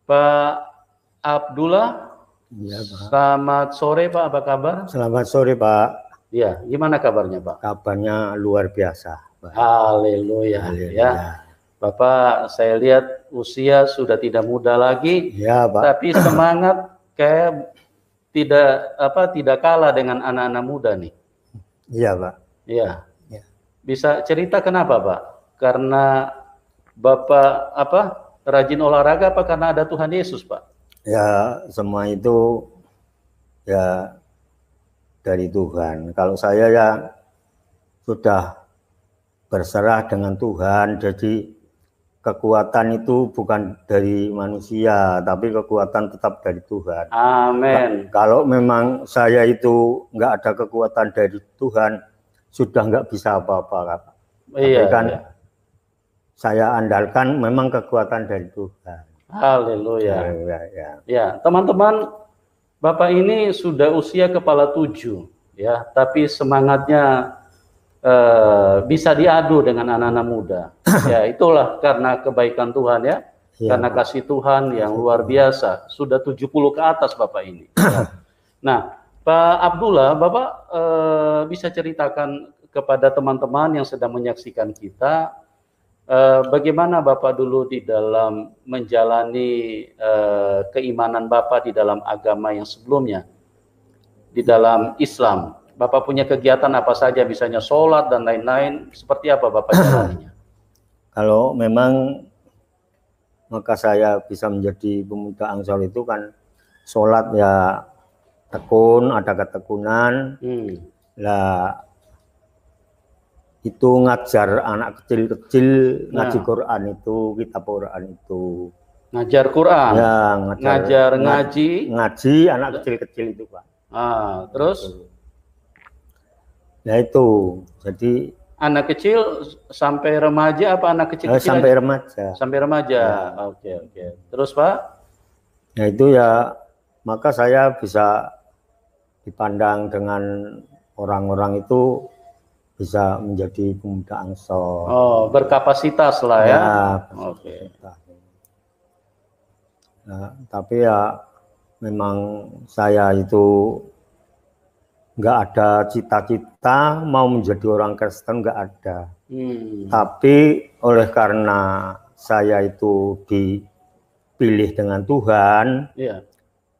Pak Abdullah. Iya, Pak. Selamat sore Pak, apa kabar? Selamat sore Pak. Ya, gimana kabarnya Pak? Kabarnya luar biasa, Pak. Haleluya. Ya, Bapak saya lihat usia sudah tidak muda lagi, ya, Pak. Tapi semangat kayak tidak kalah dengan anak-anak muda nih. Iya Pak. Iya. Ya. Bisa cerita kenapa Pak? Karena Bapak rajin olahraga apa karena ada Tuhan Yesus Pak? Ya, semua itu ya dari Tuhan. Kalau saya ya sudah berserah dengan Tuhan, jadi kekuatan itu bukan dari manusia, tapi kekuatan tetap dari Tuhan. Amin. Kalau memang saya itu nggak ada kekuatan dari Tuhan, sudah nggak bisa apa-apa. Iya, tapi kan iya. Saya andalkan memang kekuatan dari Tuhan. Haleluya. Ya. Ya, teman-teman, Bapak ini sudah usia kepala 7, ya, tapi semangatnya bisa diadu dengan anak-anak muda. Ya, itulah karena kebaikan Tuhan ya, karena kasih Tuhan yang luar biasa. Sudah 70 ke atas Bapak ini. Ya. Nah, Pak Abdullah, Bapak bisa ceritakan kepada teman-teman yang sedang menyaksikan kita, bagaimana Bapak dulu di dalam menjalani keimanan Bapak di dalam agama yang sebelumnya, di dalam Islam. Bapak punya kegiatan apa saja, misalnya sholat dan lain-lain, seperti apa Bapak jalaninya? Kalau memang maka saya bisa menjadi pemuda Ansor itu kan sholat ya tekun, ada ketekunan. Lah itu ngajar anak kecil-kecil ngaji Quran itu, kitab Quran itu. Ngajar Quran? Ya, ngaji anak kecil-kecil itu Pak. Terus? Ya itu, jadi anak kecil sampai remaja apa anak kecil? Sampai remaja. Sampai remaja. Ya. Oke. Terus Pak? Ya itu ya, maka saya bisa dipandang dengan orang-orang itu bisa menjadi pemuda Ansor. Oh, berkapasitas lah ya. Oke. Nah, tapi ya memang saya itu nggak ada cita-cita mau menjadi orang Kristen, nggak ada. Tapi oleh karena saya itu dipilih dengan Tuhan,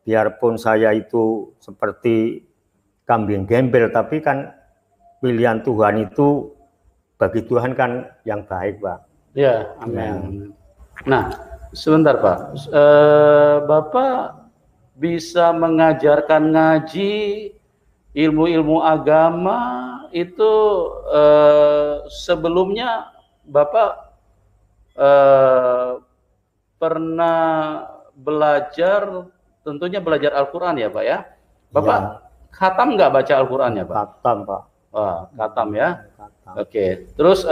biarpun saya itu seperti kambing gembel, tapi kan pilihan Tuhan itu bagi Tuhan kan yang baik, Pak. Ya, amin. Nah, sebentar Pak, Bapak bisa mengajarkan ngaji, ilmu-ilmu agama itu sebelumnya Bapak pernah belajar, tentunya belajar Al-Quran ya Pak ya? Bapak khatam nggak baca Al-Qurannya Pak? Khatam Pak. Wah, khatam ya. Oke. Terus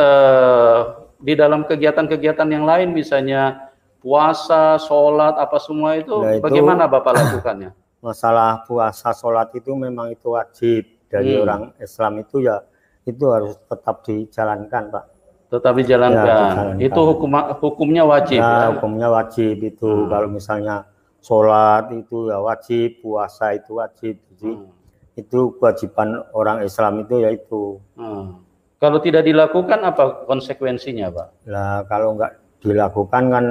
di dalam kegiatan-kegiatan yang lain, misalnya puasa, sholat, apa semua itu, bagaimana Bapak lakukannya? Masalah puasa, sholat itu memang itu wajib dari orang Islam itu ya, itu harus tetap dijalankan Pak. Tetap dijalankan. Itu hukumnya wajib ya? Hukumnya wajib itu. Kalau misalnya sholat itu ya wajib, puasa itu wajib. Jadi itu kewajiban orang Islam itu yaitu. Kalau tidak dilakukan apa konsekuensinya Pak? Nah, kalau nggak dilakukan kan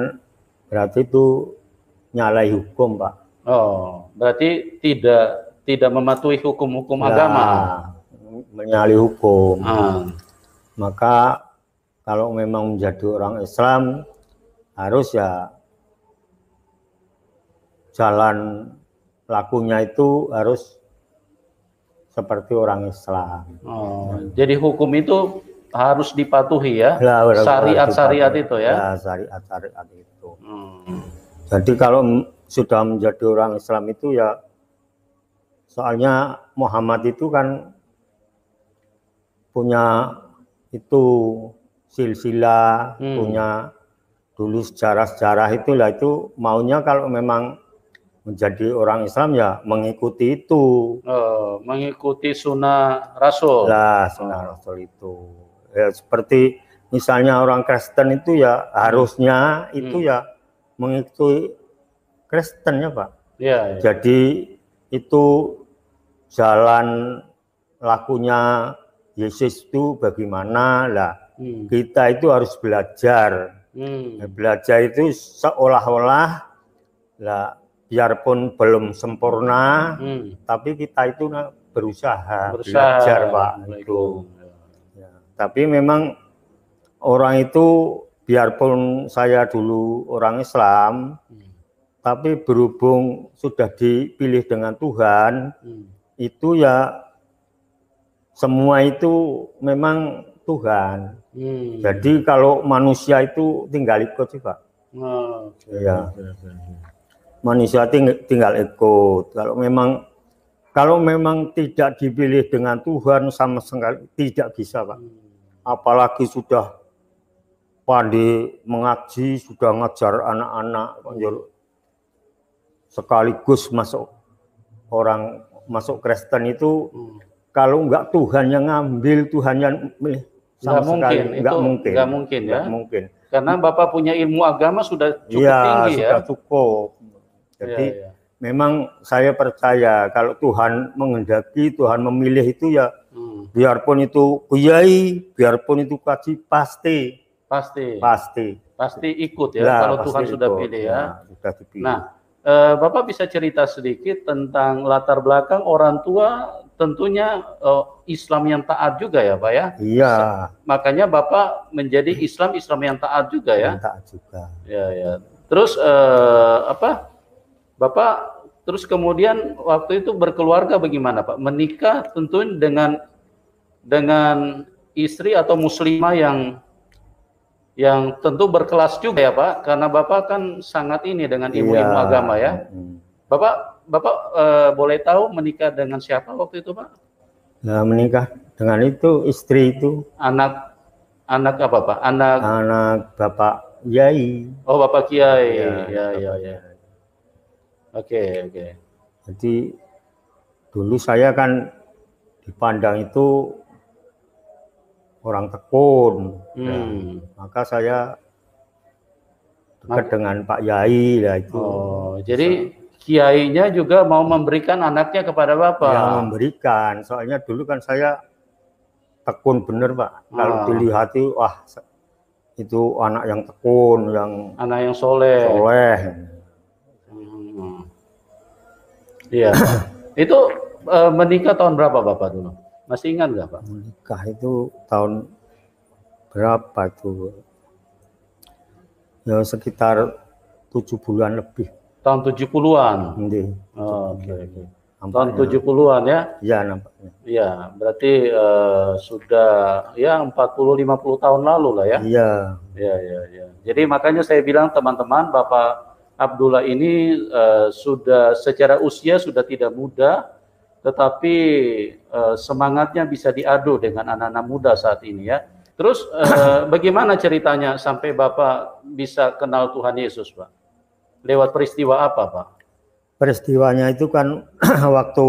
berarti itu nyalahi hukum Pak. Oh, berarti tidak mematuhi hukum-hukum agama. Menyalahi hukum. Maka kalau memang menjadi orang Islam harus ya jalan lakunya itu harus seperti orang Islam. Jadi hukum itu harus dipatuhi ya, syariat-syariat itu ya? Syariat-syariat itu. Jadi kalau sudah menjadi orang Islam itu ya, soalnya Muhammad itu kan punya itu silsilah, punya dulu sejarah-sejarah itulah, itu maunya kalau memang menjadi orang Islam ya mengikuti itu. Mengikuti sunnah Rasul. Sunnah Rasul itu. Ya, seperti misalnya orang Kristen itu ya harusnya itu ya mengikuti Kristen ya Pak. Ya, ya. Jadi itu jalan lakunya Yesus itu bagaimana lah. Kita itu harus belajar. Belajar itu seolah-olah lah, biarpun belum sempurna, tapi kita itu berusaha belajar Pak. Itu. Ya, tapi memang orang itu biarpun saya dulu orang Islam, tapi berhubung sudah dipilih dengan Tuhan, itu ya semua itu memang Tuhan. Jadi kalau manusia itu tinggal ikut sih Pak. Ya. Manusia tinggal ikut. Kalau memang tidak dipilih dengan Tuhan sama sekali tidak bisa Pak. Apalagi sudah pandai mengaji, sudah ngajar anak-anak, sekaligus masuk Kristen itu, kalau enggak Tuhan yang ngambil, Tuhan yang milih, sama sekali enggak mungkin. Enggak mungkin ya. Enggak mungkin. Karena Bapak punya ilmu agama sudah cukup tinggi ya. Sudah cukup. Jadi memang saya percaya kalau Tuhan menghendaki, Tuhan memilih itu ya, biarpun itu kiai, biarpun itu kaji, pasti ikut ya, kalau Tuhan sudah pilih ya. Sudah dipilih. Nah, Bapak bisa cerita sedikit tentang latar belakang orang tua, tentunya Islam yang taat juga ya Pak ya? Iya. Makanya Bapak menjadi Islam yang taat juga ya? Yang taat juga. Ya. Terus Bapak terus kemudian waktu itu berkeluarga bagaimana Pak? Menikah tentu dengan istri atau muslimah yang tentu berkelas juga ya Pak, karena Bapak kan sangat ini dengan ilmu-ilmu agama ya. Bapak boleh tahu menikah dengan siapa waktu itu Pak? Nah, menikah dengan itu istri itu. Anak apa Pak? Anak Bapak Kiai. Oh Bapak Kiai. Ya. Oke. Jadi dulu saya kan dipandang itu orang tekun, maka saya dekat dengan Pak Yai lah itu. Oh, jadi kiainya juga mau memberikan anaknya kepada Bapak? Ya memberikan, soalnya dulu kan saya tekun bener Pak. Kalau dilihat itu, wah itu anak yang tekun, anak yang soleh. Iya. Itu menikah tahun berapa Bapak dulu? Masih ingat nggak Pak? Menikah itu tahun berapa itu? Ya sekitar 7 bulan lebih. Tahun 70-an? Oke. Tahun 70-an ya? Iya nampaknya. Iya, berarti sudah ya 40-50 tahun lalu lah ya? Iya. Jadi makanya saya bilang teman-teman, Bapak Abdullah ini sudah secara usia sudah tidak muda, tetapi semangatnya bisa diadu dengan anak-anak muda saat ini ya. Terus bagaimana ceritanya sampai Bapak bisa kenal Tuhan Yesus Pak? Lewat peristiwa apa Pak? Peristiwanya itu kan waktu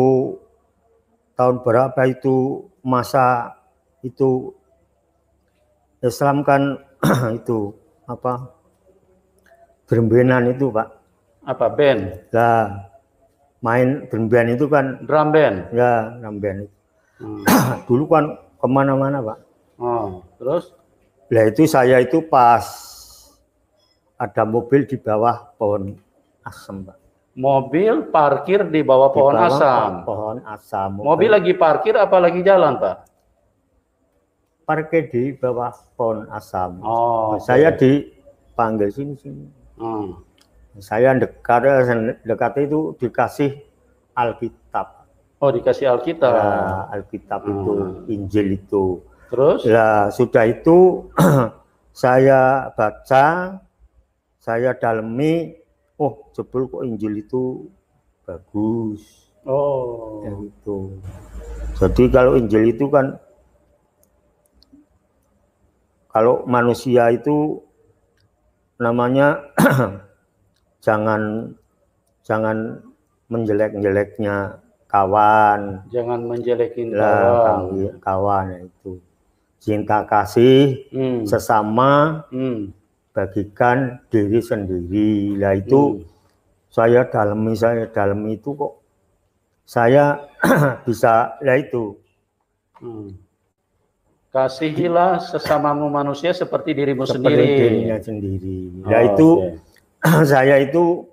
tahun berapa itu masa itu Islam kan itu apa? Berembenan itu Pak. Apa band? Lah main berembenan itu kan drum band. Ya drum band. Dulu kan kemana-mana Pak. Terus? Lah itu saya itu pas ada mobil di bawah pohon asam Pak. Mobil parkir di bawah pohon asam. Pohon asam. Mobil lagi parkir apa lagi jalan Pak? Parkir di bawah pohon asam. Okay. Saya dipanggil sini. Saya dekat itu dikasih Alkitab. Oh dikasih Alkitab. Ya, Alkitab itu, Injil itu. Terus? Ya sudah itu saya baca, saya dalemi, oh jebul kok Injil itu bagus. Ya gitu. Jadi kalau Injil itu kan, kalau manusia itu namanya jangan menjelek-jeleknya kawan. Jangan menjelekin kawan itu. Cinta kasih sesama, bagikan diri sendiri. Lah itu saya dalemi itu kok saya bisa ya itu. Kasihilah sesamamu manusia seperti dirimu seperti sendiri. dirinya sendiri. Ya itu saya itu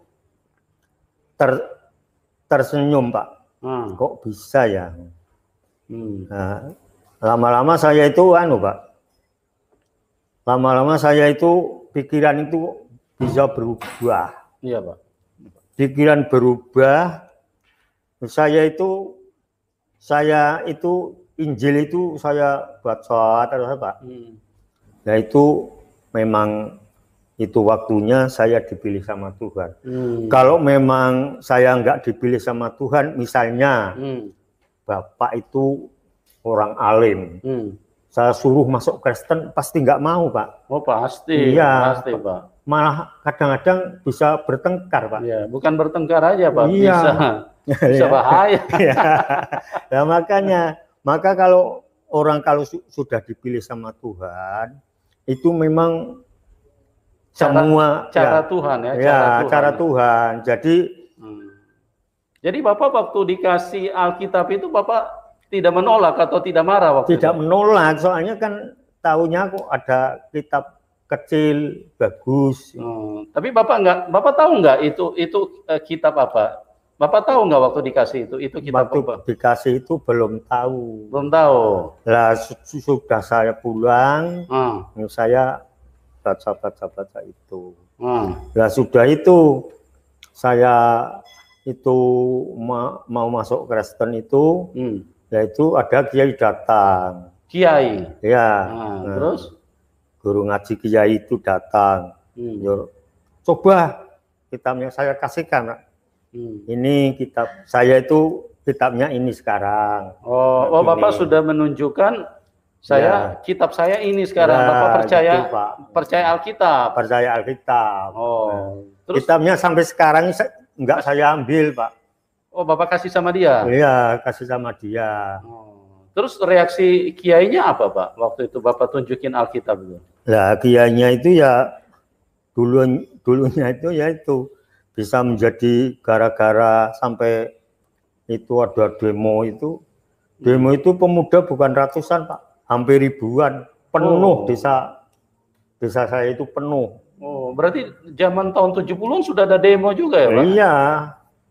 tersenyum Pak. Kok bisa ya? Nah, lama-lama saya itu Pak. Lama-lama saya itu pikiran itu bisa berubah. Iya Pak. Pikiran berubah. Saya itu Injil itu saya baca terus Pak. Nah itu memang itu waktunya saya dipilih sama Tuhan. Kalau memang saya nggak dipilih sama Tuhan, misalnya Bapak itu orang alim, saya suruh masuk Kristen pasti nggak mau Pak. Oh pasti, iya, pasti Pak. Malah kadang-kadang bisa bertengkar Pak. Iya, bukan bertengkar aja Pak, iya. bisa bahaya. Nah, maka kalau sudah dipilih sama Tuhan, itu memang cara Tuhan ya. Cara Tuhan. Jadi Bapak waktu dikasih Alkitab itu Bapak tidak menolak atau tidak marah waktu itu? Tidak menolak, soalnya kan tahunya kok ada kitab kecil bagus. Tapi Bapak tahu nggak itu kitab apa? Bapak tahu nggak waktu dikasih itu kitab waktu apa? Dikasih itu belum tahu. Belum tahu. Lah sudah saya pulang, saya baca itu. Lah sudah itu saya itu mau masuk Kristen itu, yaitu ada kiai datang. Kiai. Ya. Terus guru ngaji kiai itu datang. Coba kitabnya saya kasihkan. Ini kitab saya itu kitabnya ini sekarang. Oh Bapak sudah menunjukkan saya kitab saya ini sekarang. Bapak percaya gitu, percaya Alkitab. Percaya Alkitab. Terus kitabnya sampai sekarang enggak saya ambil Pak. Oh Bapak kasih sama dia? Iya kasih sama dia. Terus reaksi kiainya apa Pak waktu itu Bapak tunjukin Alkitab itu? Lah kiainya itu ya dulunya itu ya itu bisa menjadi gara-gara sampai itu ada demo itu. Demo itu pemuda bukan ratusan Pak, hampir ribuan, penuh desa saya itu penuh. Oh, berarti zaman tahun 70-an sudah ada demo juga ya Pak? Iya.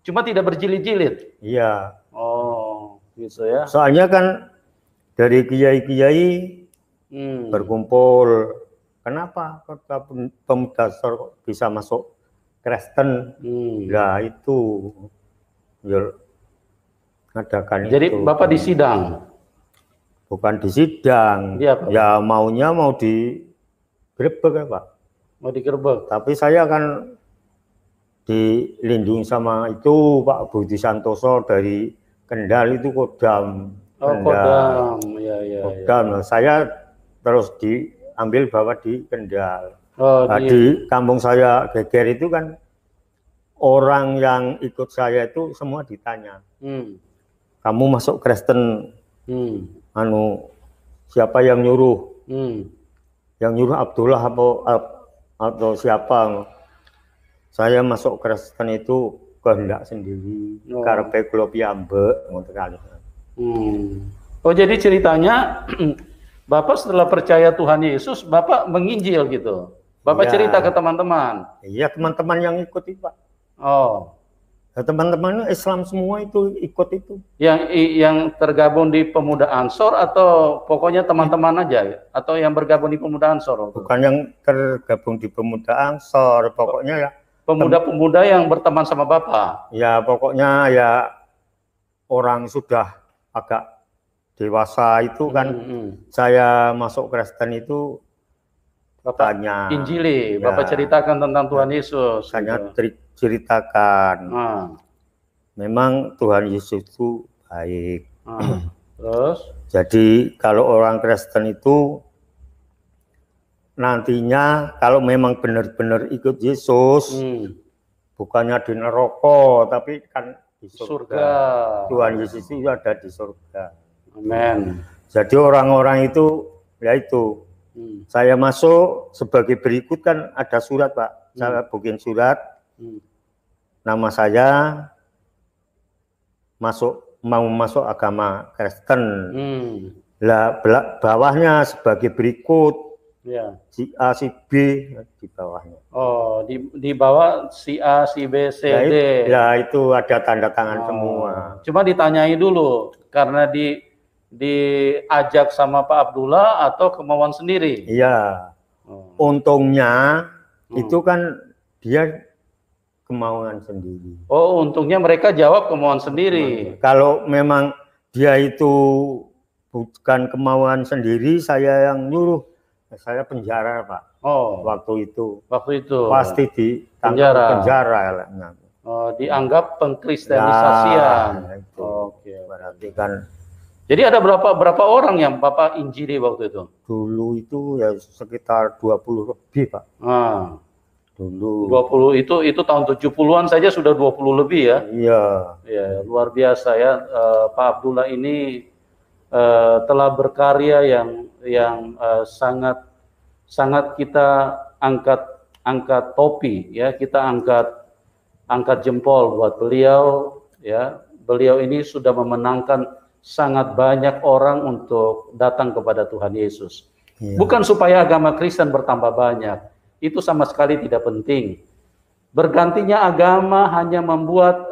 Cuma tidak berjilid-jilid? Iya. Oh, gitu ya. Soalnya kan dari kiai-kiai berkumpul. Kenapa pemuda bisa masuk Kristen? Ya itu ngadakan. Jadi itu. Bapak disidang? Bukan disidang. Ya maunya mau digerebek ya Pak. Mau digerebek? Tapi saya kan dilindungi sama itu Pak Budi Santoso dari Kendal itu Kodam. Kodam. Kodam. Saya terus diambil bawa di Kendal. Di kampung saya Geger itu kan orang yang ikut saya itu semua ditanya, kamu masuk Kristen, siapa yang nyuruh? Yang nyuruh Abdullah atau siapa? Saya masuk Kristen itu kehendak sendiri, karepe kula piyambak ngoten kali. Oh jadi ceritanya Bapak setelah percaya Tuhan Yesus, Bapak menginjil gitu. Bapak cerita ke teman-teman. Iya, teman-teman yang ikut itu, Pak. Oh. Nah, teman-teman Islam semua itu ikut itu. Yang tergabung di Pemuda Ansor atau pokoknya teman-teman aja atau yang bergabung di Pemuda Ansor? Bukan yang tergabung di Pemuda Ansor, pokoknya ya pemuda-pemuda yang berteman sama Bapak. Ya, pokoknya ya orang sudah agak dewasa itu kan. Saya masuk Kristen itu Bapak injili, Bapak ceritakan tentang Tuhan Yesus. Saya ceritakan. Memang Tuhan Yesus itu baik. Terus? Jadi kalau orang Kristen itu nantinya kalau memang benar-benar ikut Yesus, bukannya di neraka, tapi kan di surga. Tuhan Yesus itu ada di surga. Amin. Jadi orang-orang itu, ya itu. Saya masuk sebagai berikut kan ada surat Pak. Saya bikin surat. nama saya mau masuk agama Kristen. Lah bawahnya sebagai berikut. Ya. Si A, si B di bawahnya. Oh, di bawah si A, si B, C, D. Ya itu ada tanda tangan semua. Cuma ditanyai dulu karena diajak sama Pak Abdullah atau kemauan sendiri? Iya. Untungnya itu kan dia kemauan sendiri. Oh, untungnya mereka jawab kemauan sendiri. Kalau memang dia itu bukan kemauan sendiri, saya yang nyuruh. Saya penjara, Pak. Oh, waktu itu pasti di penjara. Oh, dianggap pengkristenisasian. Ya, Oke. Berarti kan. Jadi ada berapa orang yang Bapak injili waktu itu? Dulu itu ya sekitar 20 lebih, Pak. Dulu. 20 itu tahun 70-an saja sudah 20 lebih ya? Iya. Ya, luar biasa ya. Pak Abdullah ini telah berkarya yang sangat kita angkat topi ya, kita angkat jempol buat beliau ya. Beliau ini sudah memenangkan sangat banyak orang untuk datang kepada Tuhan Yesus. Ya. Bukan supaya agama Kristen bertambah banyak, itu sama sekali tidak penting. Bergantinya agama hanya membuat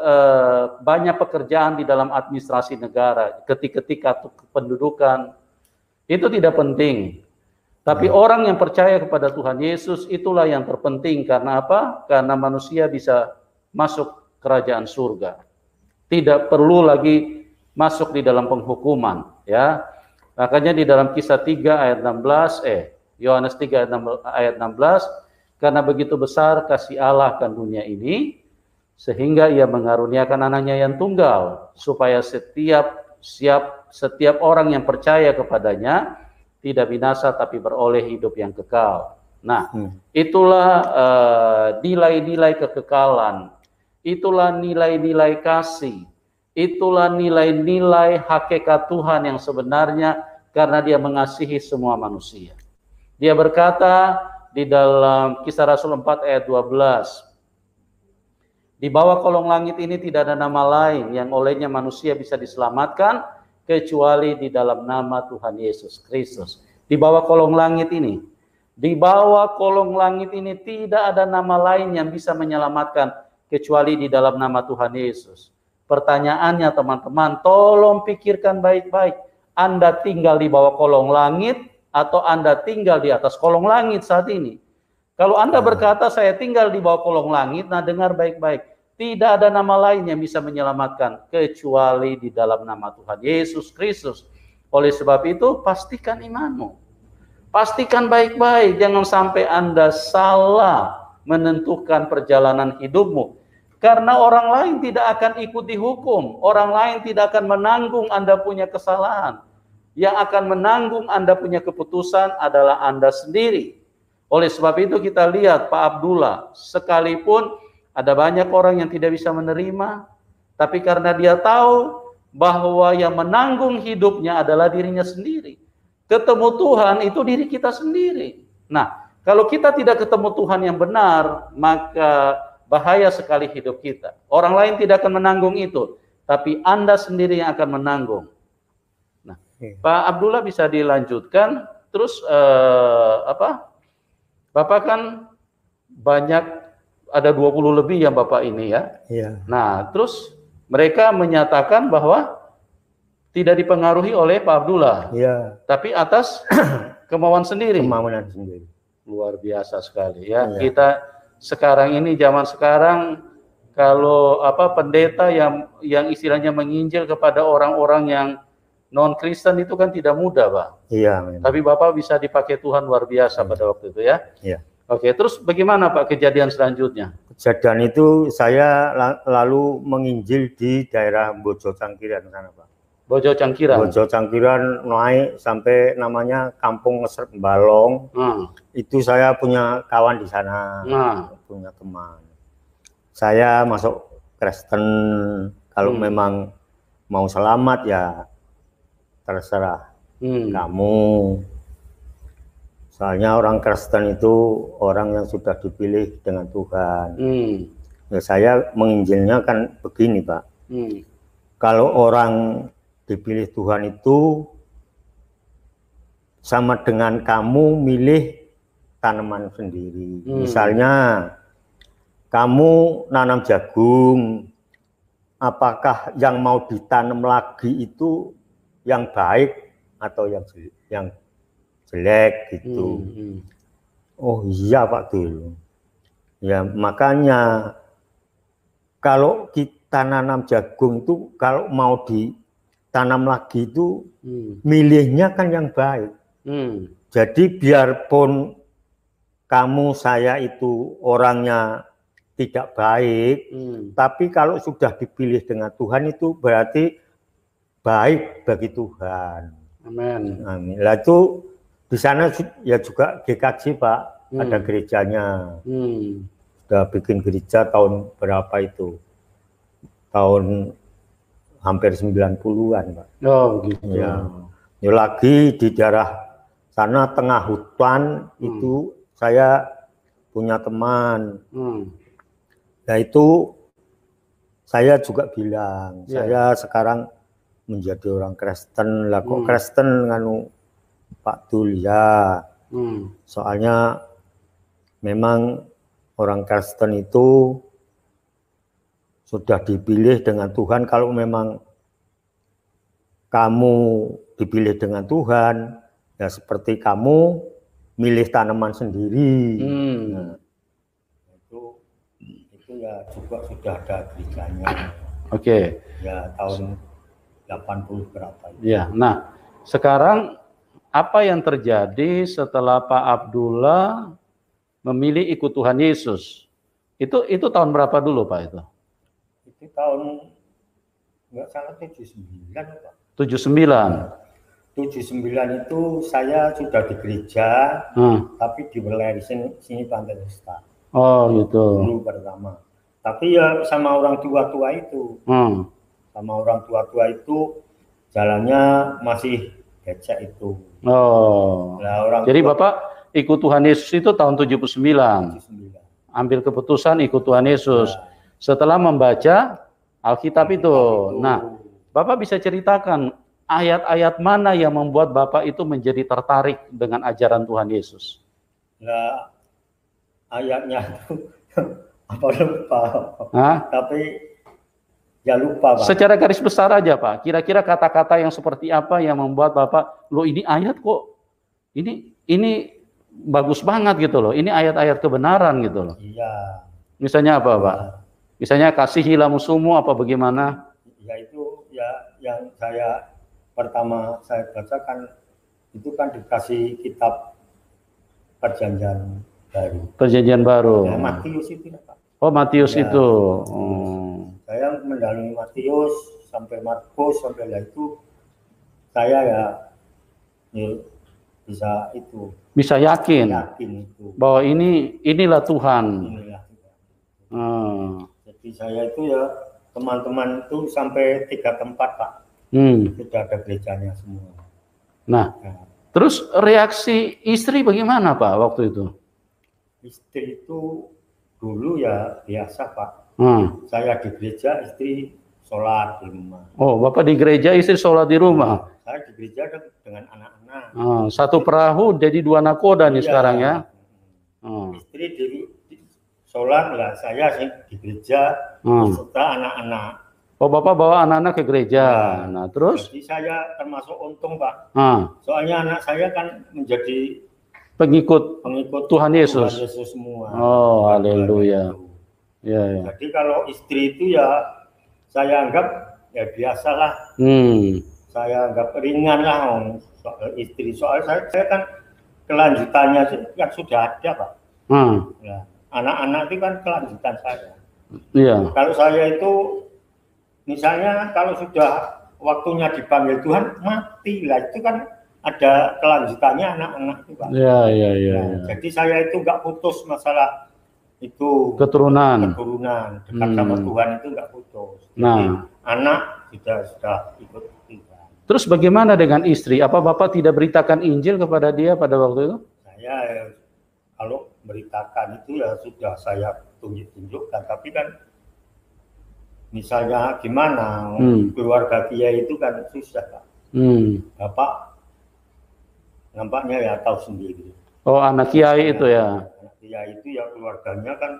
banyak pekerjaan di dalam administrasi negara, ketika kependudukan, itu tidak penting. Tapi orang yang percaya kepada Tuhan Yesus itulah yang terpenting. Karena apa? Karena manusia bisa masuk kerajaan surga. Tidak perlu lagi masuk di dalam penghukuman. Ya, makanya di dalam Kisah 3 ayat 16, Yohanes 3 ayat 16, karena begitu besar kasih Allah akan dunia ini, sehingga ia mengaruniakan anaknya yang tunggal, supaya setiap orang yang percaya kepadanya tidak binasa tapi beroleh hidup yang kekal. Nah, itulah nilai-nilai kekekalan, itulah nilai-nilai kasih, itulah nilai-nilai hakikat Tuhan yang sebenarnya karena dia mengasihi semua manusia. Dia berkata di dalam Kisah Rasul 4 ayat 12, di bawah kolong langit ini tidak ada nama lain yang olehnya manusia bisa diselamatkan kecuali di dalam nama Tuhan Yesus Kristus. Di bawah kolong langit ini, di bawah kolong langit ini tidak ada nama lain yang bisa menyelamatkan kecuali di dalam nama Tuhan Yesus. Pertanyaannya teman-teman, tolong pikirkan baik-baik. Anda tinggal di bawah kolong langit atau Anda tinggal di atas kolong langit saat ini? Kalau Anda berkata saya tinggal di bawah kolong langit, nah dengar baik-baik. Tidak ada nama lain yang bisa menyelamatkan kecuali di dalam nama Tuhan Yesus Kristus. Oleh sebab itu, pastikan imanmu. Pastikan baik-baik, jangan sampai Anda salah menentukan perjalanan hidupmu. Karena orang lain tidak akan ikut dihukum, orang lain tidak akan menanggung Anda punya kesalahan. Yang akan menanggung Anda punya keputusan adalah Anda sendiri. Oleh sebab itu kita lihat Pak Abdullah, sekalipun ada banyak orang yang tidak bisa menerima, tapi karena dia tahu bahwa yang menanggung hidupnya adalah dirinya sendiri. Ketemu Tuhan itu diri kita sendiri. Nah, kalau kita tidak ketemu Tuhan yang benar, maka bahaya sekali hidup kita. Orang lain tidak akan menanggung itu, tapi Anda sendiri yang akan menanggung. Nah, Pak Abdullah bisa dilanjutkan. Terus Bapak kan banyak, ada 20 lebih yang Bapak ini ya. Iya. Nah, terus mereka menyatakan bahwa tidak dipengaruhi oleh Pak Abdullah. Iya. Tapi atas kemauan sendiri. Kemauan sendiri. Luar biasa sekali ya. Iya. Kita sekarang ini, zaman sekarang, kalau pendeta yang istilahnya menginjil kepada orang-orang yang non-Kristen itu kan tidak mudah, Pak. Iya. Memang. Tapi Bapak bisa dipakai Tuhan luar biasa pada waktu itu ya. Iya. Oke, terus bagaimana Pak kejadian selanjutnya? Kejadian itu saya lalu menginjil di daerah Bojo Cangkiran sana, Pak. Bojo Cangkiran. Bojo Cangkiran naik sampai namanya Kampung Ngesrep Balong. Itu saya punya kawan di sana, punya teman. Saya masuk Kristen, kalau memang mau selamat ya terserah kamu. Soalnya orang Kristen itu orang yang sudah dipilih dengan Tuhan. Ya saya menginjilnya kan begini Pak. Kalau orang dipilih Tuhan itu sama dengan kamu milih tanaman sendiri. Misalnya kamu nanam jagung, apakah yang mau ditanam lagi itu yang baik atau yang jelek gitu. Oh iya Pak Dul. Ya makanya kalau kita nanam jagung itu kalau mau ditanam lagi itu milihnya kan yang baik. Jadi biarpun kamu saya itu orangnya tidak baik, tapi kalau sudah dipilih dengan Tuhan itu berarti baik bagi Tuhan. Amin. Amin. Lah itu di sana ya juga GKJ Pak, ada gerejanya. Sudah bikin gereja tahun berapa itu? Tahun hampir 90-an Pak. Oh gitu. Ya. Ya lagi di daerah sana tengah hutan itu saya punya teman. Nah itu saya juga bilang, saya sekarang menjadi orang Kristen. Lah kok Kristen nganu Pak Dul ya. Soalnya memang orang Kristen itu sudah dipilih dengan Tuhan. Kalau memang kamu dipilih dengan Tuhan, ya seperti kamu milih tanaman sendiri. Nah, itu ya juga sudah ada gerejanya. Oke. Ya tahun 80 berapa. Ya, nah sekarang apa yang terjadi setelah Pak Abdullah memilih ikut Tuhan Yesus? Itu tahun berapa dulu Pak itu? Itu tahun nggak salah 79 Pak. 79 itu saya sudah di gereja, tapi di wilayah sini Pantai Lesta. Oh gitu. Dulu pertama. Tapi ya sama orang tua-tua itu, sama orang tua-tua itu jalannya masih becek itu. Oh. Nah, orang jadi tua, Bapak ikut Tuhan Yesus itu tahun 79. Ambil keputusan ikut Tuhan Yesus. Nah. Setelah membaca Alkitab itu. Nah, Bapak bisa ceritakan ayat-ayat mana yang membuat Bapak itu menjadi tertarik dengan ajaran Tuhan Yesus? Nah, ayatnya itu apa lupa. Tapi ya lupa Pak. Secara garis besar aja Pak. Kira-kira kata-kata yang seperti apa yang membuat Bapak, loh ini ayat kok, ini bagus banget gitu loh. Ini ayat-ayat kebenaran gitu loh. Iya. Misalnya apa Pak? Misalnya kasihilah musuhmu apa bagaimana? Ya itu ya yang pertama saya bacakan itu kan dikasih kitab Perjanjian Baru. Perjanjian Baru. Ya, Matius itu Pak. Oh Matius ya, itu. Saya mendalami Matius sampai Markus sampai itu saya ya bisa itu. Bisa yakin itu. Bahwa inilah Tuhan. Inilah Tuhan. Jadi saya itu ya teman-teman itu sampai 3 tempat Pak. Sudah ada gerejanya semua. Nah, terus reaksi istri bagaimana Pak waktu itu? Istri itu dulu ya biasa Pak. Saya di gereja, istri sholat di rumah. Oh, Bapak di gereja, istri sholat di rumah? Saya di gereja dengan anak-anak. Satu perahu jadi 2 nakoda nih sekarang ya? Istri di sholat lah, saya di gereja serta anak-anak. Oh, Bapak bawa anak-anak ke gereja. Nah, terus? Jadi saya termasuk untung Pak. Soalnya anak saya kan menjadi pengikut Tuhan Yesus. Tuhan Yesus semua. Oh, haleluya. Ya. Jadi kalau istri itu ya saya anggap ya biasalah. Saya anggap ringan lah soal istri. Soal saya kan kelanjutannya kan sudah ada Pak. Ya, anak-anak itu kan kelanjutan saya. Iya. Kalau saya itu misalnya kalau sudah waktunya dipanggil Tuhan mati lah, itu kan ada kelanjutannya anak-anak itu Pak. Iya. Jadi saya itu nggak putus masalah itu keturunan dekat sama Tuhan itu nggak putus. Jadi anak sudah ikut Tuhan. Terus bagaimana dengan istri? Apa Bapak tidak beritakan Injil kepada dia pada waktu itu? Saya kalau beritakan itu ya sudah saya tunjuk-tunjukkan, tapi kan misalnya gimana, keluarga kiai itu kan susah, Pak. Bapak nampaknya ya tahu sendiri. Oh, anak kiai itu ya. Anak kiai itu ya keluarganya kan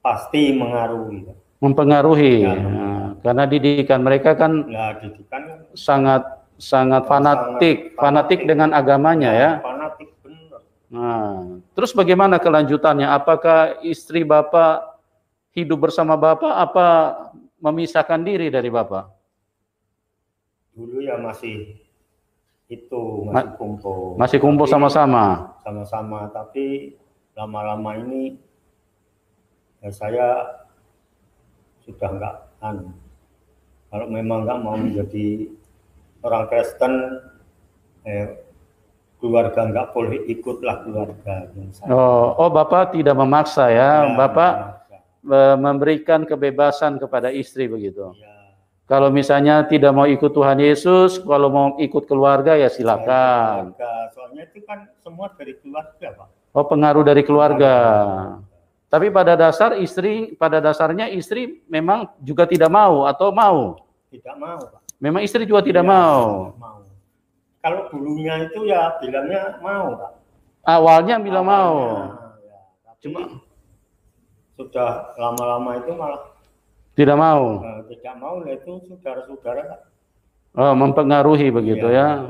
pasti mengaruhi. Mempengaruhi. Ya, karena didikan mereka kan sangat fanatik dengan agamanya ya. Fanatik benar. Nah, terus bagaimana kelanjutannya? Apakah istri Bapak hidup bersama Bapak apa memisahkan diri dari Bapak? Dulu ya masih kumpul. Masih kumpul sama-sama. Sama-sama, tapi lama-lama ini ya saya sudah enggak kalau memang enggak mau menjadi orang Kristen, keluarga enggak boleh ikutlah keluarga. Oh, Bapak tidak memaksa ya, Bapak memberikan kebebasan kepada istri begitu. Ya. Kalau misalnya tidak mau ikut Tuhan Yesus, kalau mau ikut keluarga ya silakan. Soalnya itu kan semua dari keluarga, Pak. Oh, pengaruh dari keluarga. Tapi pada dasarnya istri memang juga tidak mau atau mau? Tidak mau, Pak. Memang istri juga tidak mau. Kalau dulunya itu ya bilangnya mau, Pak. Awalnya bilang mau. Ya, cuma sudah lama-lama itu malah tidak mau. Tidak mau, itu saudara-saudara, Pak. Oh, mempengaruhi begitu ya.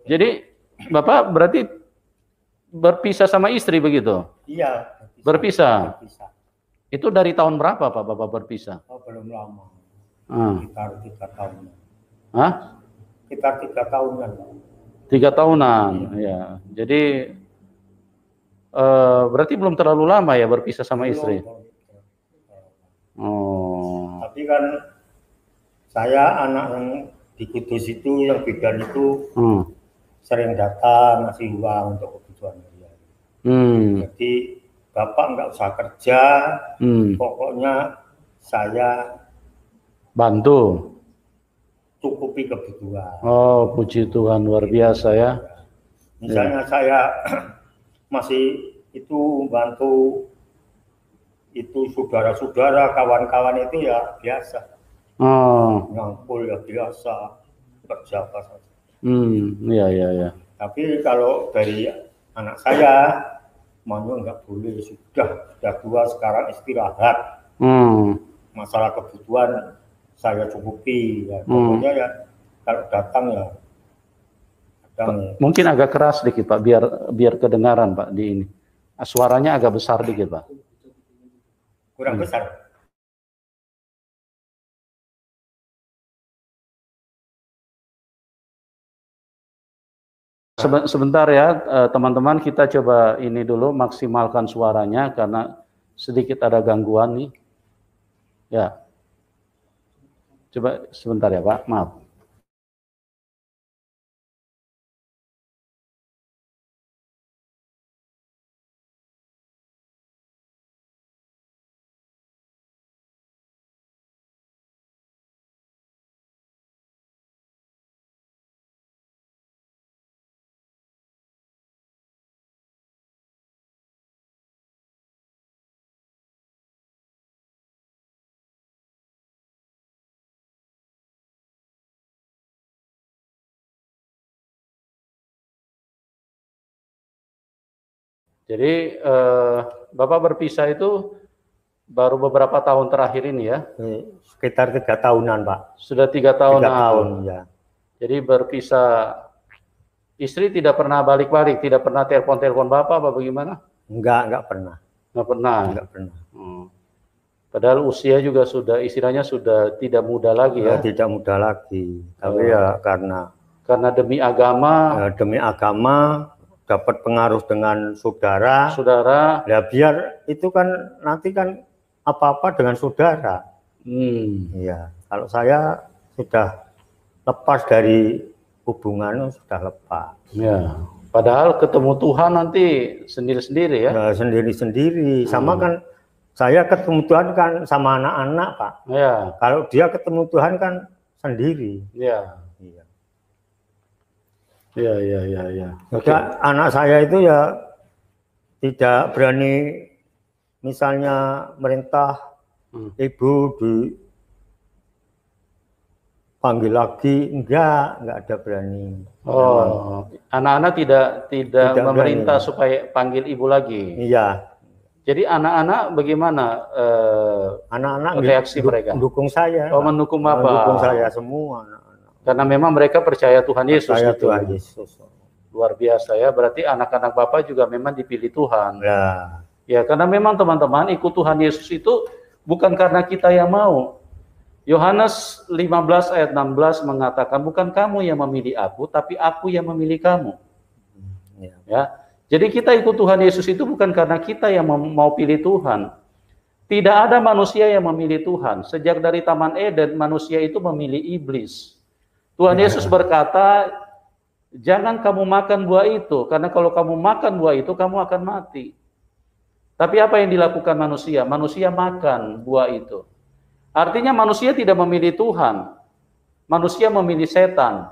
Jadi Bapak berarti berpisah sama istri begitu? Iya. Berpisah. Itu dari tahun berapa Pak Bapak berpisah? Oh, belum lama. Sekitar 3 tahun. Hah? Sekitar 3 tahunan. 3 tahunan, ya. Jadi berarti belum terlalu lama ya berpisah sama istri? Oh. Tapi kan saya anak yang di Kudus itu, yang bidan itu sering datang ngasih uang untuk kebutuhan dia. Jadi Bapak nggak usah kerja, pokoknya saya bantu, cukupi kebutuhan. Oh, puji Tuhan, luar biasa ya. Misalnya saya masih itu bantu itu saudara-saudara, kawan-kawan itu ya biasa. Ngangkul ya biasa, kerja apa saja. Iya. Tapi kalau dari anak saya, maunya nggak boleh, sudah tua sekarang istirahat. Masalah kebutuhan saya cukupi, ya. Pokoknya ya kalau datang ya. Mungkin agak keras dikit Pak, biar kedengaran Pak di ini. Suaranya agak besar dikit Pak. Kurang besar. Sebentar ya teman-teman, kita coba ini dulu maksimalkan suaranya karena sedikit ada gangguan nih. Ya. Coba sebentar ya Pak, maaf. Jadi Bapak berpisah itu baru beberapa tahun terakhir ini ya? Sekitar 3 tahunan Pak. Sudah 3 tahun. 3 tahun ya. Jadi berpisah, istri tidak pernah balik-balik, tidak pernah telepon-telepon Bapak apa bagaimana? Enggak pernah. Enggak pernah? Enggak pernah. Padahal usia juga sudah, istilahnya sudah tidak muda lagi ya? Tidak muda lagi, tapi ya karena demi agama. Demi agama, dapat pengaruh dengan saudara, ya biar itu kan nanti kan apa-apa dengan saudara. Iya, kalau saya sudah lepas dari hubungan, sudah lepas. Ya, padahal ketemu Tuhan nanti sendiri-sendiri ya? Ya sendiri-sendiri, sama kan saya ketemu Tuhan kan sama anak-anak Pak. Ya. Kalau dia ketemu Tuhan kan sendiri. Iya. Iya. Maka anak saya itu ya tidak berani misalnya merintah ibu dipanggil lagi, enggak ada berani. Oh, anak-anak tidak memerintah berani supaya panggil ibu lagi. Iya. Jadi anak-anak bagaimana anak-anak reaksi mereka? Mendukung saya. Oh, mendukung Bapak. Mendukung saya semua anak-anak. Karena memang mereka percaya Tuhan Yesus. Percaya gitu. Tuhan Yesus. Luar biasa ya, berarti anak-anak Bapak juga memang dipilih Tuhan. Ya. Ya, karena memang teman-teman ikut Tuhan Yesus itu bukan karena kita yang mau. Yohanes 15 ayat 16 mengatakan, bukan kamu yang memilih aku, tapi aku yang memilih kamu. Ya. Jadi kita ikut Tuhan Yesus itu bukan karena kita yang mau pilih Tuhan. Tidak ada manusia yang memilih Tuhan. Sejak dari Taman Eden, manusia itu memilih iblis. Tuhan Yesus berkata, jangan kamu makan buah itu, karena kalau kamu makan buah itu, kamu akan mati. Tapi apa yang dilakukan manusia? Manusia makan buah itu. Artinya manusia tidak memilih Tuhan. Manusia memilih setan.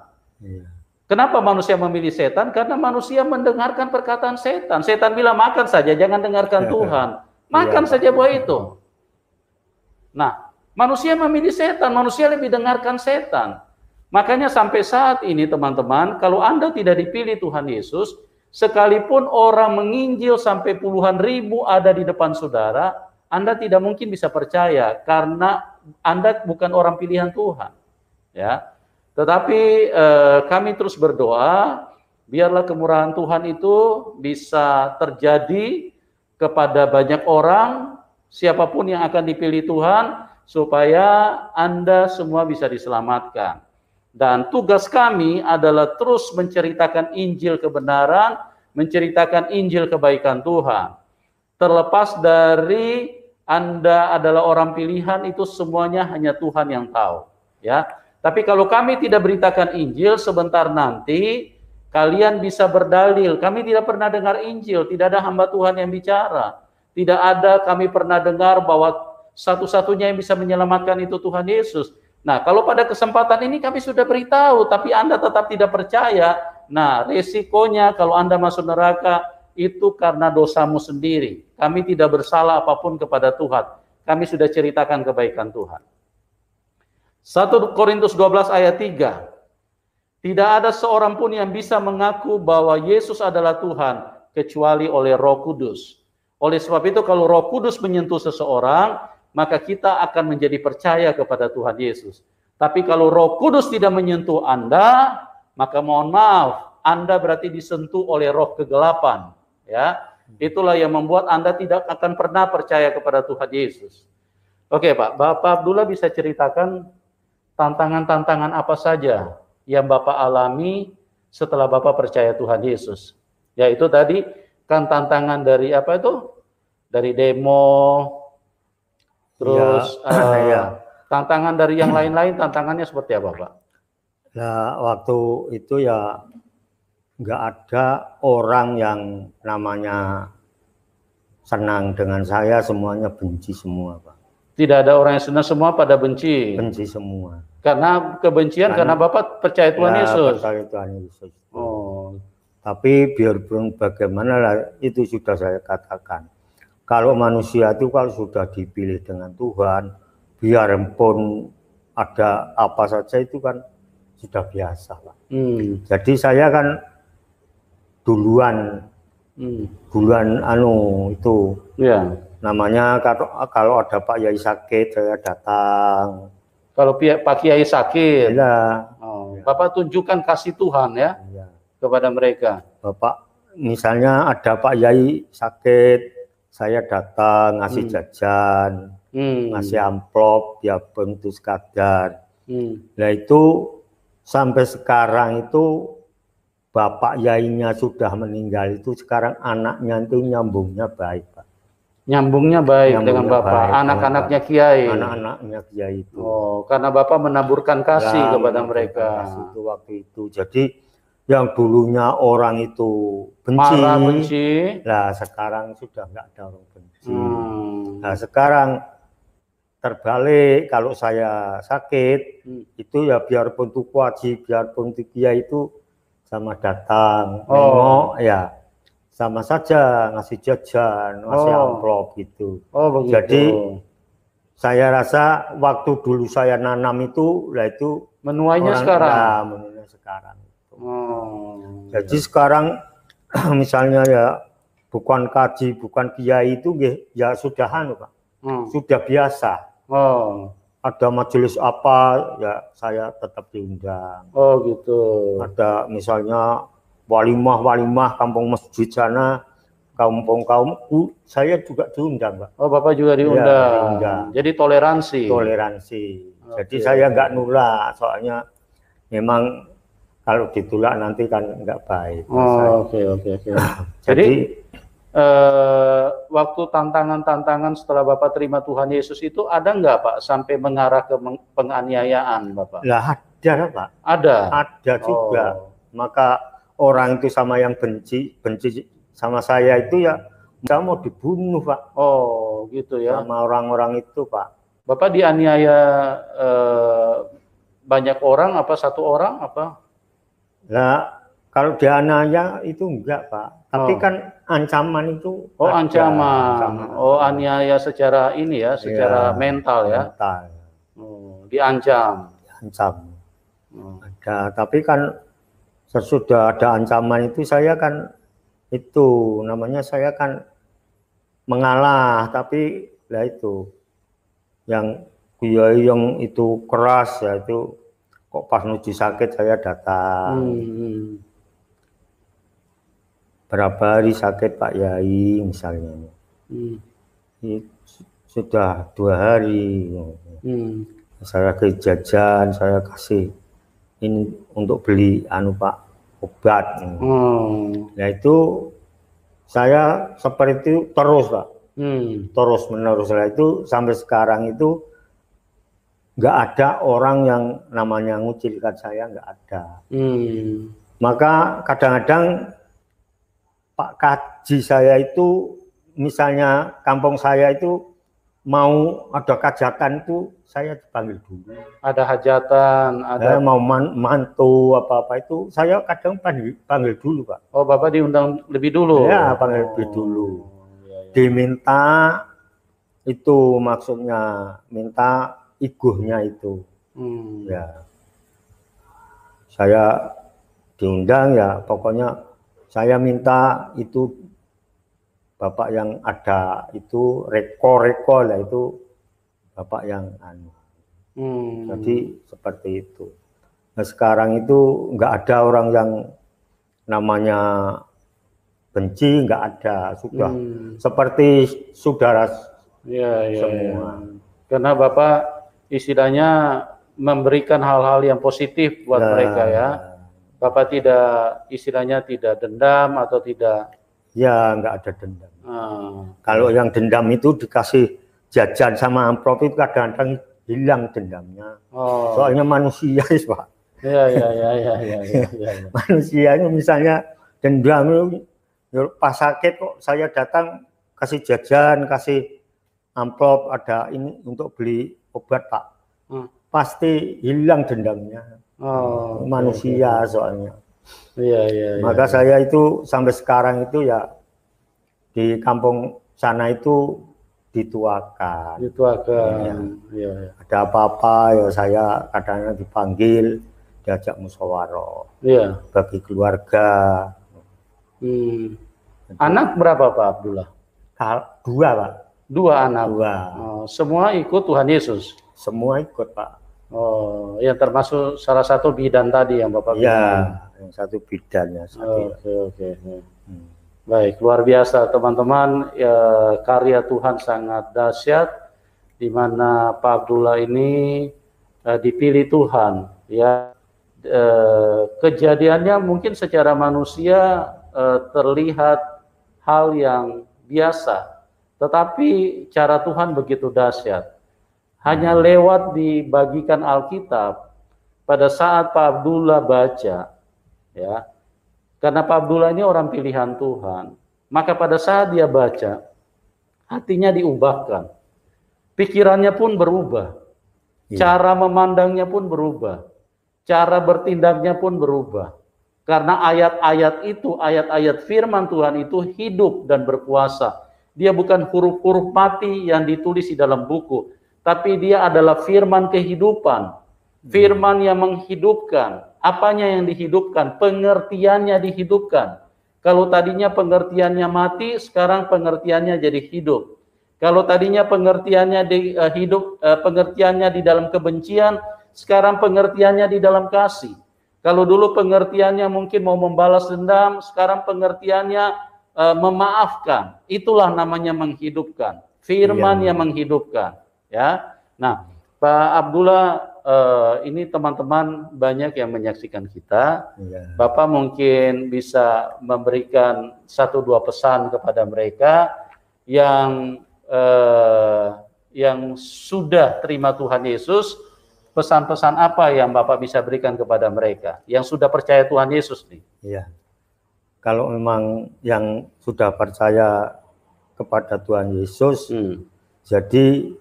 Kenapa manusia memilih setan? Karena manusia mendengarkan perkataan setan. Setan bilang makan saja, jangan dengarkan Tuhan. Makan saja buah itu. Nah, manusia memilih setan, manusia lebih dengarkan setan. Makanya sampai saat ini teman-teman, kalau Anda tidak dipilih Tuhan Yesus, sekalipun orang menginjil sampai puluhan ribu ada di depan saudara, Anda tidak mungkin bisa percaya karena Anda bukan orang pilihan Tuhan. Ya. Tetapi kami terus berdoa, biarlah kemurahan Tuhan itu bisa terjadi kepada banyak orang, siapapun yang akan dipilih Tuhan, supaya Anda semua bisa diselamatkan. Dan tugas kami adalah terus menceritakan Injil kebenaran, menceritakan Injil kebaikan Tuhan. Terlepas dari Anda adalah orang pilihan, itu semuanya hanya Tuhan yang tahu. Ya. Tapi kalau kami tidak beritakan Injil, sebentar nanti kalian bisa berdalil, kami tidak pernah dengar Injil, tidak ada hamba Tuhan yang bicara. Tidak ada kami pernah dengar bahwa satu-satunya yang bisa menyelamatkan itu Tuhan Yesus. Nah, kalau pada kesempatan ini kami sudah beritahu, tapi Anda tetap tidak percaya, nah resikonya kalau Anda masuk neraka, itu karena dosamu sendiri. Kami tidak bersalah apapun kepada Tuhan. Kami sudah ceritakan kebaikan Tuhan. 1 Korintus 12 ayat 3. Tidak ada seorang pun yang bisa mengaku bahwa Yesus adalah Tuhan kecuali oleh Roh Kudus. Oleh sebab itu kalau Roh Kudus menyentuh seseorang, maka kita akan menjadi percaya kepada Tuhan Yesus. Tapi kalau Roh Kudus tidak menyentuh Anda, maka mohon maaf, Anda berarti disentuh oleh roh kegelapan. Ya, itulah yang membuat Anda tidak akan pernah percaya kepada Tuhan Yesus. Oke Pak, Bapak Abdullah bisa ceritakan tantangan-tantangan apa saja yang Bapak alami setelah Bapak percaya Tuhan Yesus? Yaitu tadi kan tantangan dari apa itu? Dari demo, terus tantangan dari yang lain-lain, tantangannya seperti apa Pak? Nah, waktu itu ya nggak ada orang yang namanya senang dengan saya, semuanya benci semua Pak. Tidak ada orang yang senang, semua pada benci. Benci semua. Karena kebencian karena Bapak percaya Tuhan Yesus. Percaya Tuhan Yesus. Oh. Tapi biarpun bagaimana lah, itu sudah saya katakan. Kalau manusia itu kalau sudah dipilih dengan Tuhan, biarpun ada apa saja itu kan sudah biasa Pak. Jadi saya kan duluan itu. Ya. Namanya kalau ada Pak Yai sakit saya datang. Kalau Pak Kiai sakit, ya. Bapak tunjukkan kasih Tuhan ya, kepada mereka. Bapak misalnya ada Pak Yai sakit, saya datang ngasih jajan, ngasih amplop, ya bentuk sekadar. Nah itu sampai sekarang itu Bapak Yainya sudah meninggal itu sekarang anaknya itu nyambungnya baik Pak. Nyambungnya baik dengan Bapak, anak-anaknya Kiai. Anak-anaknya Kiai itu. Oh, karena Bapak menaburkan kasih kepada mereka. Kasih itu waktu itu. Jadi yang dulunya orang itu benci, marah, benci. Nah sekarang sudah nggak ada orang benci. Nah sekarang terbalik, kalau saya sakit itu ya biarpun tuku haji, biarpun Kiai itu sama datang, nengok ya. sama saja ngasih jajan, ngasih amplop gitu. Oh begitu. Jadi saya rasa waktu dulu saya nanam itu, lah itu menuainya sekarang. Ya, menuainya sekarang. Jadi sekarang misalnya ya bukan kaji, bukan kiai itu ya sudahan Pak. Sudah biasa. Ada majelis apa ya saya tetap diundang. Oh gitu. Ada misalnya walimah kampung masjid sana, kaum saya juga diundang Pak. Oh Bapak juga diundang. Ya, diundang. Jadi toleransi. Jadi saya nggak nolak, soalnya memang kalau ditolak nanti kan nggak baik. Oke. Jadi waktu tantangan setelah Bapak terima Tuhan Yesus itu ada nggak Pak sampai mengarah ke penganiayaan Bapak? Lah ada Pak. Ada juga. Maka orang itu sama yang benci sama saya itu ya nggak mau dibunuh Pak. Oh gitu ya. Sama orang-orang itu Pak. Bapak dianiaya banyak orang apa satu orang apa? Lah kalau dianiaya itu enggak Pak. Tapi kan ancaman itu. Oh ancaman. Oh aniaya secara ini ya, secara mental ya. Mental. Diancam. Ada, tapi kan sesudah ada ancaman itu saya kan itu namanya saya kan mengalah, tapi lah itu yang yang itu keras ya itu kok pas nuju sakit saya datang. Berapa hari sakit Pak Yai misalnya. Sudah 2 hari. Saya ke jajan, saya kasih ini untuk beli Pak obat. Nah itu saya seperti itu terus Pak. Terus menerus lah itu sampai sekarang itu nggak ada orang yang namanya ngucilkan saya, nggak ada. Maka kadang-kadang Pak Kaji saya itu misalnya kampung saya itu mau ada hajatan itu saya dipanggil dulu. Ada hajatan, ada mau mantu apa-apa itu saya kadang panggil dulu Pak. Oh Bapak diundang lebih dulu? Ya panggil lebih dulu. Diminta itu maksudnya minta iguhnya itu. Ya. Saya diundang ya pokoknya saya minta itu Bapak yang ada itu reko lah itu Bapak yang Jadi seperti itu. Nah sekarang itu nggak ada orang yang namanya benci, nggak ada, sudah seperti saudara semua. Karena Bapak istilahnya memberikan hal-hal yang positif buat mereka ya. Bapak istilahnya tidak dendam atau tidak? Ya nggak ada dendam. Kalau yang dendam itu dikasih jajan sama amplop itu kadang-kadang hilang dendamnya. Soalnya manusia Pak. Iya. Manusianya misalnya dendam pas sakit kok saya datang kasih jajan, kasih amplop ada ini untuk beli obat Pak. Pasti hilang dendamnya. Manusia soalnya. Iya. Maka saya itu sampai sekarang itu ya di kampung sana itu dituakan. Ya. Ada apa-apa ya saya kadang-kadang dipanggil, diajak musyawarah. Iya. Bagi keluarga. Anak berapa Pak Abdullah? 2 Pak. 2 anak. 2. Semua ikut Tuhan Yesus. Semua ikut Pak. Yang termasuk salah satu bidan tadi yang Bapak bilang. Iya, yang satu bidannya. Oke. Baik, luar biasa teman-teman. Karya Tuhan sangat dahsyat, di mana Pak Abdullah ini dipilih Tuhan. Ya, kejadiannya mungkin secara manusia terlihat hal yang biasa, tetapi cara Tuhan begitu dahsyat. Hanya lewat dibagikan Alkitab pada saat Pak Abdullah baca, ya, karena Pak Abdullah ini orang pilihan Tuhan, maka pada saat dia baca, hatinya diubahkan, pikirannya pun berubah, cara memandangnya pun berubah, cara bertindaknya pun berubah, Karena ayat-ayat itu, ayat-ayat firman Tuhan itu hidup dan berkuasa. Dia bukan huruf-huruf mati yang ditulis di dalam buku, tapi dia adalah firman kehidupan. Firman yang menghidupkan. Apanya yang dihidupkan? Pengertiannya dihidupkan. Kalau tadinya pengertiannya mati, sekarang pengertiannya jadi hidup. Kalau tadinya pengertiannya pengertiannya di dalam kebencian, sekarang pengertiannya di dalam kasih. Kalau dulu pengertiannya mungkin mau membalas dendam, sekarang pengertiannya memaafkan. Itulah namanya menghidupkan. Firman yang menghidupkan. Ya. Nah, Pak Abdullah, ini teman-teman banyak yang menyaksikan kita. Bapak mungkin bisa memberikan 1-2 pesan kepada mereka yang sudah terima Tuhan Yesus. Pesan-pesan apa yang Bapak bisa berikan kepada mereka yang sudah percaya Tuhan Yesus nih? Iya. Kalau memang yang sudah percaya kepada Tuhan Yesus, jadi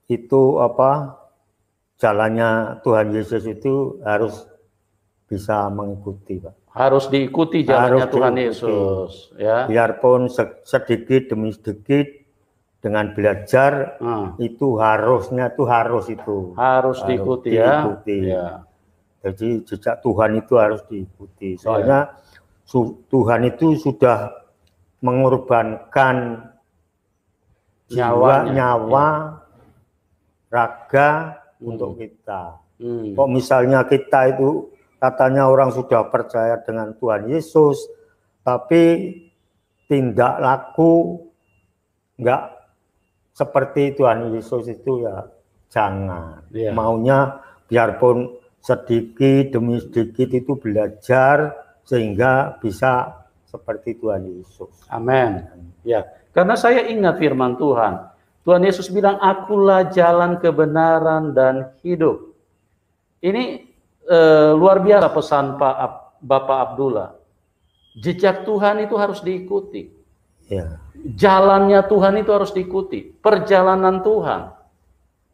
itu jalannya Tuhan Yesus itu harus bisa mengikuti, Pak. Harus diikuti jalannya Tuhan Yesus, ya. Biarpun sedikit demi sedikit. Dengan belajar itu harus diikuti ya. Jadi jejak Tuhan itu harus diikuti. Soalnya Tuhan itu sudah mengorbankan nyawa, raga untuk kita. Kok misalnya kita itu katanya orang sudah percaya dengan Tuhan Yesus, tapi tindak laku enggak seperti Tuhan Yesus itu, ya jangan. Maunya biarpun sedikit demi sedikit itu belajar sehingga bisa seperti Tuhan Yesus. Amin. Ya, karena saya ingat firman Tuhan. Tuhan Yesus bilang, "Akulah jalan kebenaran dan hidup." Ini luar biasa pesan Bapak Abdullah. Jejak Tuhan itu harus diikuti. Ya. Jalannya Tuhan itu harus diikuti, perjalanan Tuhan.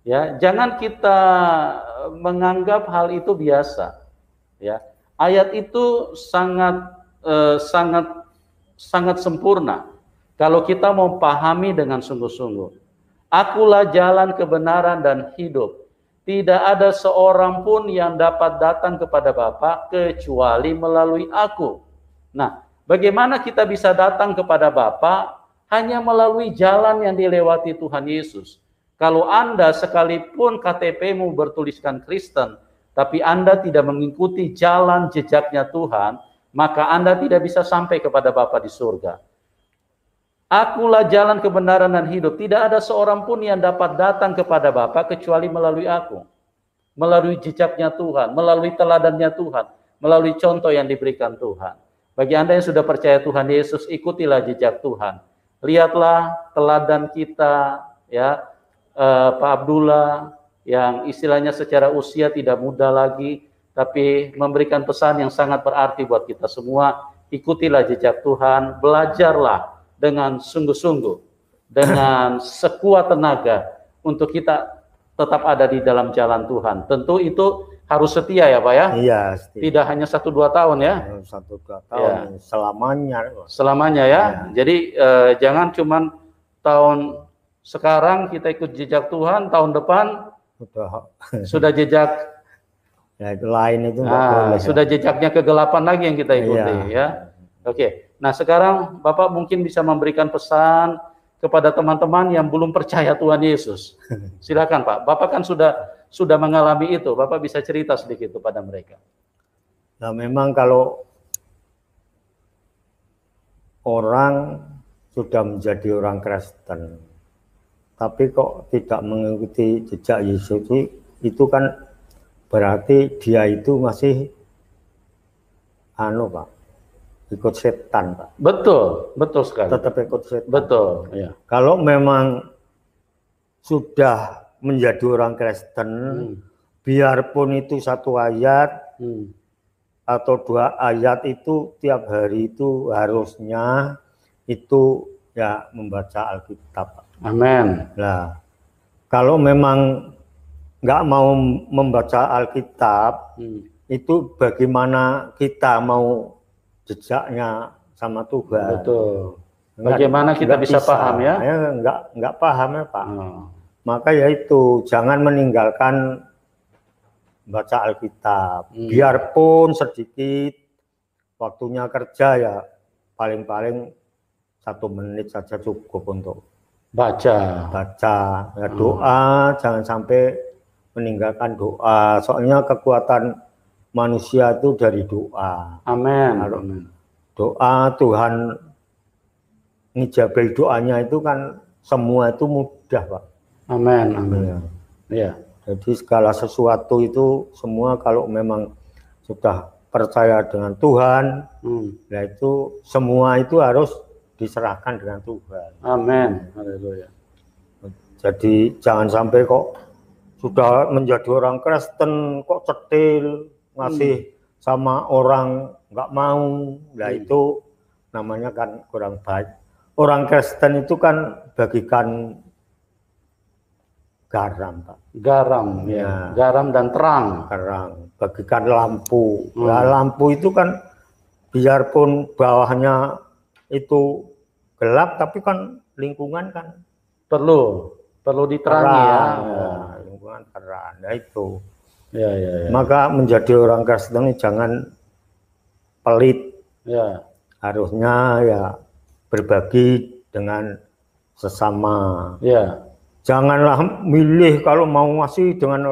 Ya, jangan kita menganggap hal itu biasa. Ya, ayat itu sangat sempurna kalau kita mau pahami dengan sungguh-sungguh. Akulah jalan kebenaran dan hidup. Tidak ada seorang pun yang dapat datang kepada Bapa kecuali melalui aku. Nah, bagaimana kita bisa datang kepada Bapa? Hanya melalui jalan yang dilewati Tuhan Yesus. Kalau Anda sekalipun KTP-mu bertuliskan Kristen, tapi Anda tidak mengikuti jalan jejaknya Tuhan, maka Anda tidak bisa sampai kepada Bapa di surga. Akulah jalan kebenaran dan hidup. Tidak ada seorang pun yang dapat datang kepada Bapa kecuali melalui aku. Melalui jejaknya Tuhan, melalui teladannya Tuhan, melalui contoh yang diberikan Tuhan. Bagi Anda yang sudah percaya Tuhan Yesus, ikutilah jejak Tuhan. Lihatlah teladan kita, ya, Pak Abdullah, yang istilahnya secara usia tidak muda lagi, tapi memberikan pesan yang sangat berarti buat kita semua. Ikutilah jejak Tuhan, belajarlah dengan sungguh-sungguh, dengan sekuat tenaga untuk kita tetap ada di dalam jalan Tuhan. Tentu itu harus setia ya Pak ya? Iya. Setia. Tidak hanya 1-2 tahun ya? 1-2 tahun, ya. Selamanya. Selamanya ya? Jadi jangan cuman tahun sekarang kita ikut jejak Tuhan, tahun depan sudah jejak ya, itu lain itu boleh, sudah jejaknya kegelapan lagi yang kita ikuti ya. Oke. Nah sekarang Bapak mungkin bisa memberikan pesan kepada teman-teman yang belum percaya Tuhan Yesus. Silakan Pak. Bapak kan sudah mengalami itu. Bapak bisa cerita sedikit kepada mereka. Nah memang kalau orang sudah menjadi orang Kristen, tapi kok tidak mengikuti jejak Yesus, itu kan berarti dia itu masih Pak, ikut setan Pak. Betul sekali. Tetap ikut setan. Betul. Ya. Kalau memang sudah menjadi orang Kristen, biarpun itu 1 ayat atau 2 ayat itu tiap hari itu harusnya itu ya membaca Alkitab. Amin. Nah, kalau memang nggak mau membaca Alkitab, itu bagaimana kita mau jejaknya sama Tuhan. Betul. Bagaimana kita bisa paham ya? Enggak paham ya Pak. Maka ya itu, jangan meninggalkan baca Alkitab. Biarpun sedikit, waktunya kerja ya paling-paling 1 menit saja cukup untuk baca. Ya, doa, jangan sampai meninggalkan doa. Soalnya kekuatan manusia itu dari doa. Amin. Doa Tuhan ngijabahi doanya itu kan semua itu mudah Pak. Amin. Amin. Ya. Jadi segala sesuatu itu semua kalau memang sudah percaya dengan Tuhan, ya itu semua itu harus diserahkan dengan Tuhan. Amin. Haleluya. Jadi jangan sampai kok sudah menjadi orang Kristen kok cetil ngasih sama orang nggak mau, nah itu namanya kan kurang baik. Orang Kristen itu kan bagikan garam, Pak. Garam, ya. Garam dan terang. Bagikan lampu. Nah, lampu itu kan biarpun bawahnya itu gelap, tapi kan lingkungan kan perlu diterangi ya. Lingkungan terang. Nah itu. Ya. Maka menjadi orang Kristen jangan pelit. Ya. Harusnya ya berbagi dengan sesama. Ya. Janganlah milih kalau mau ngasih dengan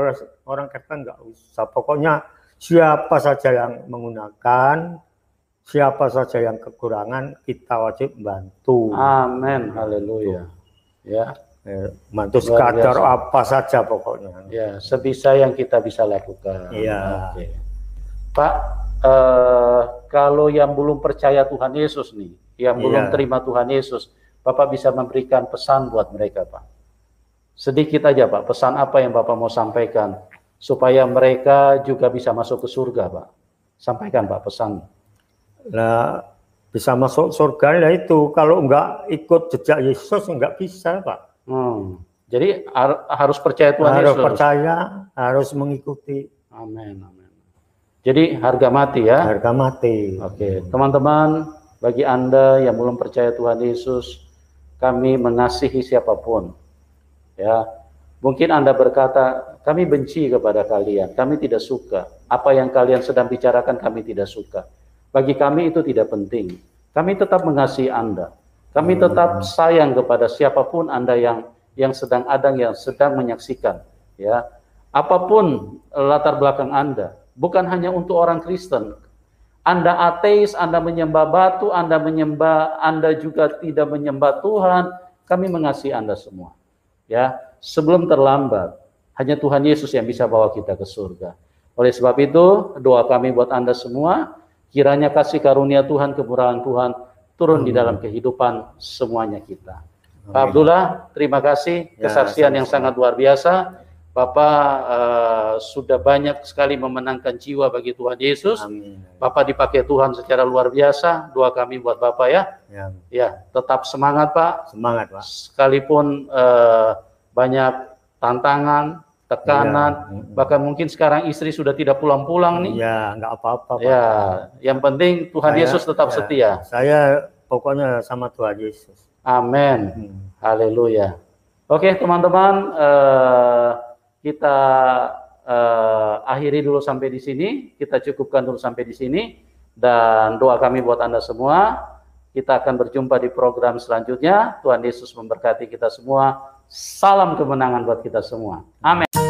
orang Kristen, nggak usah. Pokoknya siapa saja yang menggunakan, siapa saja yang kekurangan, kita wajib bantu. Amin. Haleluya. Ya. Bantu sekadar apa saja pokoknya. Ya, sebisa yang kita bisa lakukan. Iya. Oke. Pak, kalau yang belum percaya Tuhan Yesus nih, yang belum terima Tuhan Yesus, Bapak bisa memberikan pesan buat mereka, Pak. Sedikit aja, Pak. Pesan apa yang Bapak mau sampaikan supaya mereka juga bisa masuk ke surga, Pak? Sampaikan, Pak, pesan. Nah, bisa masuk surga ya itu kalau enggak ikut jejak Yesus enggak bisa, Pak. Jadi harus percaya Tuhan Yesus. Harus percaya, harus mengikuti. Amin. Jadi harga mati ya. Harga mati. Oke, teman-teman, bagi Anda yang belum percaya Tuhan Yesus, kami mengasihi siapapun. Ya, mungkin Anda berkata, kami benci kepada kalian, kami tidak suka. Apa yang kalian sedang bicarakan kami tidak suka. Bagi kami itu tidak penting. Kami tetap mengasihi Anda. Kami tetap sayang kepada siapapun Anda yang sedang menyaksikan. Ya, apapun latar belakang Anda, bukan hanya untuk orang Kristen. Anda ateis, Anda menyembah batu, Anda juga tidak menyembah Tuhan. Kami mengasihi Anda semua. Ya, sebelum terlambat, hanya Tuhan Yesus yang bisa bawa kita ke surga. Oleh sebab itu, doa kami buat Anda semua, kiranya kasih karunia Tuhan, kemurahan Tuhan turun di dalam kehidupan semuanya kita. Pak Abdullah, terima kasih kesaksian yang sangat luar biasa. Bapak sudah banyak sekali memenangkan jiwa bagi Tuhan Yesus. Amin. Bapak dipakai Tuhan secara luar biasa. Doa kami buat Bapak ya. Ya, tetap semangat Pak. Semangat Pak. Sekalipun banyak tantangan, tekanan, bahkan mungkin sekarang istri sudah tidak pulang-pulang nih. Ya, nggak apa-apa Pak. Ya, yang penting Tuhan Yesus tetap setia. Saya pokoknya sama Tuhan Yesus. Amin. Haleluya. Oke teman-teman, kita akhiri dulu sampai di sini. Kita cukupkan dulu sampai di sini. Dan doa kami buat Anda semua. Kita akan berjumpa di program selanjutnya. Tuhan Yesus memberkati kita semua. Salam kemenangan buat kita semua. Amin.